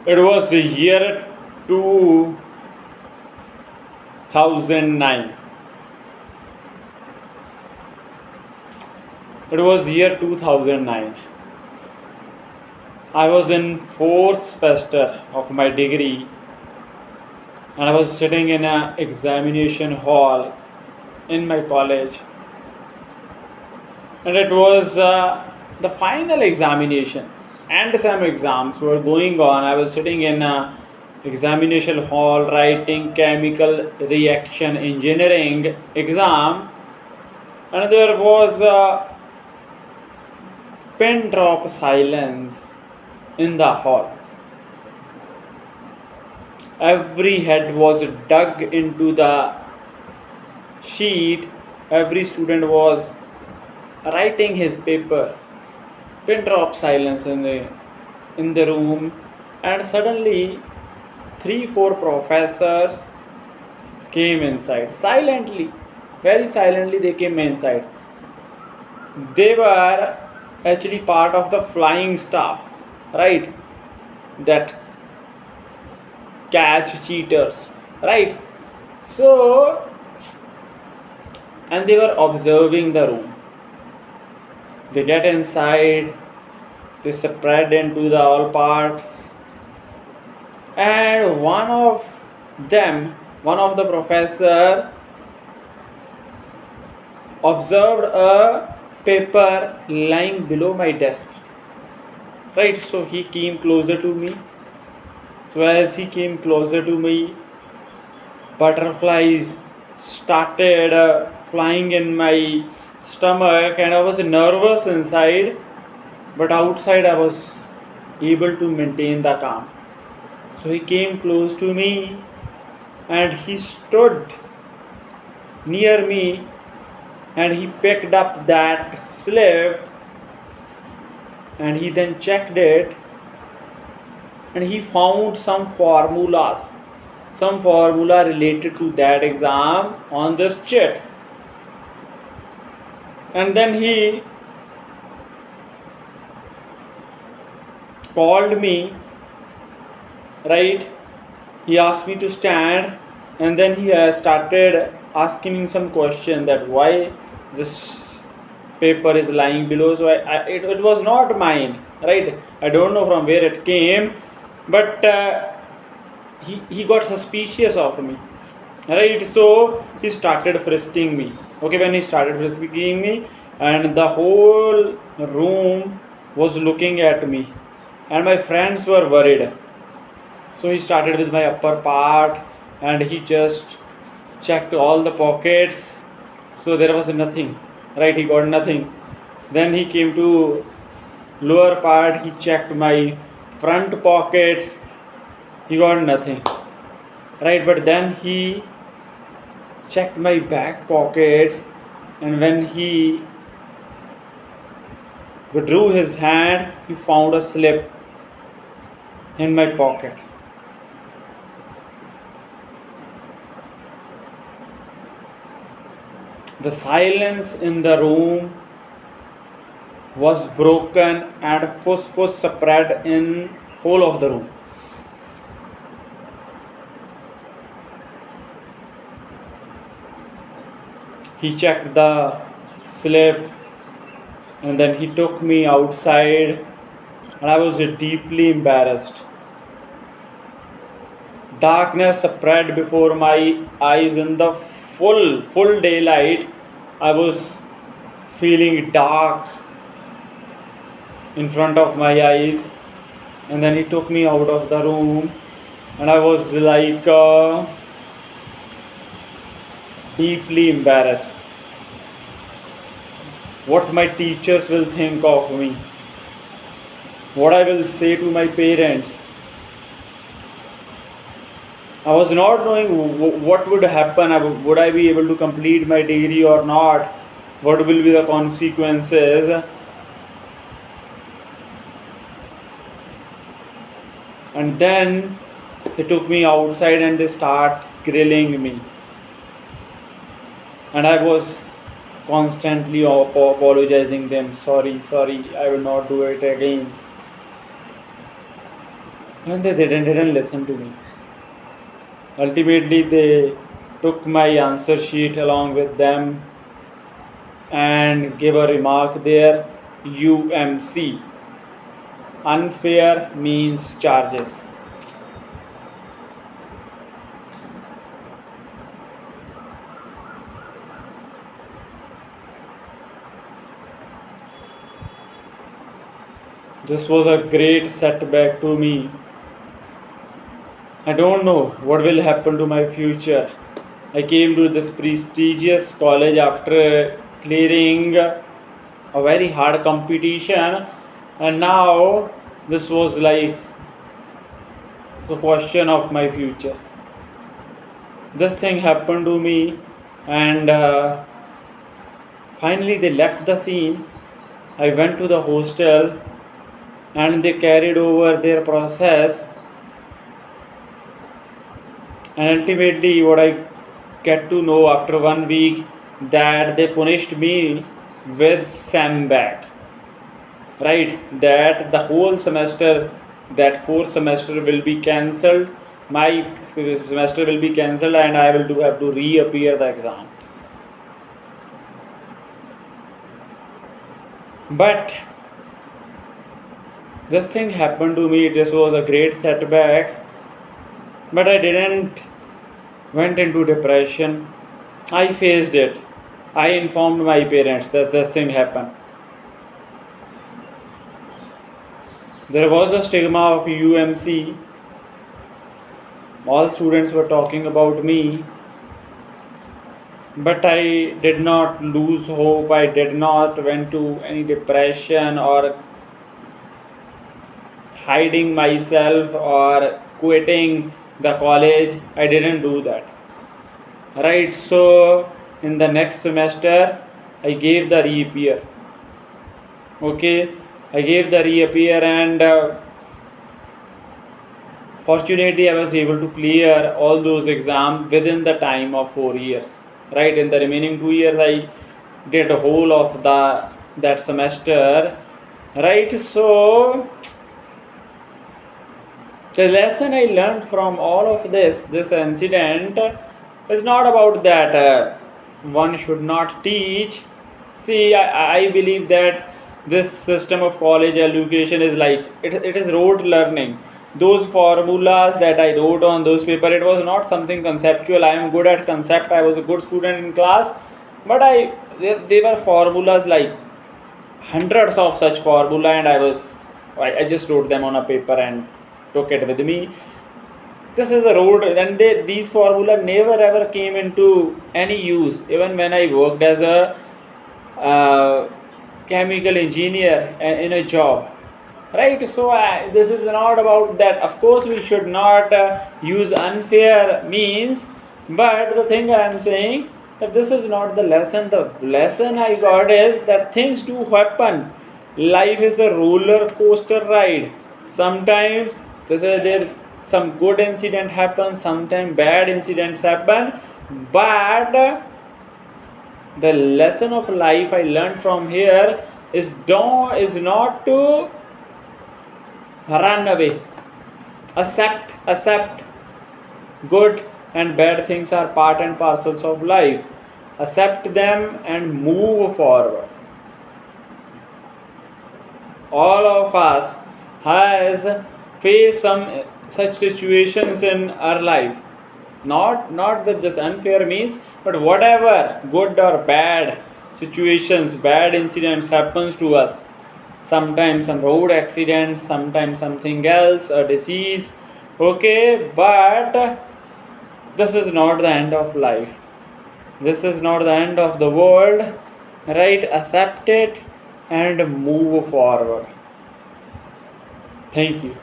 It was the year 2009. It was year 2009. I was in fourth semester of my degree, and I was sitting in an examination hall in my college, and it was the final examination, and some exams were going on. I was sitting in a examination hall writing chemical reaction engineering exam, and there was a pin drop silence in the hall. Every head was dug into the sheet. Every student was writing his paper. Pin drop silence in the room, and suddenly 3 4 professors came inside silently. Very silently they came inside. They were actually part of the flying staff, right? That catch cheaters, right? So, and they were observing the room. They get inside, they spread into the all parts, and one of the professor observed a paper lying below my desk. Right, so he came closer to me. So as he came closer to me, butterflies started flying in my stomach, and I was nervous inside, but outside I was able to maintain the calm. So he came close to me, and he stood near me, and he picked up that slip, and he then checked it, and he found some formula related to that exam on this chit. And then he called me, right? He asked me to stand, and then he started asking me some question that why this paper is lying below. So it was not mine, right? I don't know from where it came, but he got suspicious of me, right? So he started frisking me. Okay, when he started frisking me, and the whole room was looking at me, and my friends were worried. So he started with my upper part, and he just checked all the pockets. So there was nothing, right? He got nothing. Then he came to lower part. He checked my front pockets. He got nothing, right? But then he checked my back pockets, and when he withdrew his hand, he found a slip in my pocket. The silence in the room was broken, and fuss spread in whole of the room. He checked the slip, and then he took me outside, and I was deeply embarrassed. Darkness spread before my eyes in the full daylight. I was feeling dark in front of my eyes, and then he took me out of the room, and I was like deeply embarrassed. What my teachers will think of me, what I will say to my parents. I was not knowing what would happen. Would I be able to complete my degree or not? What will be the consequences? And then they took me outside and they start grilling me. And I was constantly apologizing them. Sorry, I will not do it again. and they didn't listen to me. Ultimately, they took my answer sheet along with them and gave a remark there, UMC. Unfair means charges. This was a great setback to me. I don't know what will happen to my future. I came to this prestigious college after clearing a very hard competition, and now this was like the question of my future. This thing happened to me, and finally they left the scene. I went to the hostel and they carried over their process, and ultimately what I get to know after 1 week that they punished me with sandbag, right? That the whole semester, that fourth semester will be cancelled, my semester will be cancelled, and I will have to reappear the exam. But this thing happened to me. This was a great setback, but I didn't went into depression. I faced it. I informed my parents that this thing happened. There was a stigma of UMC. All students were talking about me, but I did not lose hope. I did not went to any depression or hiding myself or quitting the college. I didn't do that, right? So in the next semester I gave the reappear. Okay, I gave the reappear, and fortunately I was able to clear all those exams within the time of 4 years, right? In the remaining 2 years I did a whole of that semester, right? So the lesson I learned from all of this incident is not about that one should not teach. See, I believe that this system of college education is like it is rote learning. Those formulas that I wrote on those paper, it was not something conceptual. I am good at concept. I was a good student in class, but they were formulas like hundreds of such formula, and I just wrote them on a paper and took it with me. This is the road, and these formula never ever came into any use. Even when I worked as a chemical engineer in a job, right? So this is not about that. Of course, we should not use unfair means, but the thing I am saying that this is not the lesson. The lesson I got is that things do happen. Life is a roller coaster ride. Sometimes there some good incident happens, sometimes bad incidents happen, but the lesson of life I learned from here is not to run away. Accept good and bad things are part and parcels of life. Accept them and move forward. All of us has faced some such situations in our life, not with this unfair means, but whatever good or bad situations, bad incidents happens to us. Sometimes some road accident, sometimes something else, a disease. Okay, but this is not the end of life. This is not the end of the world, right? Accept it and move forward. Thank you.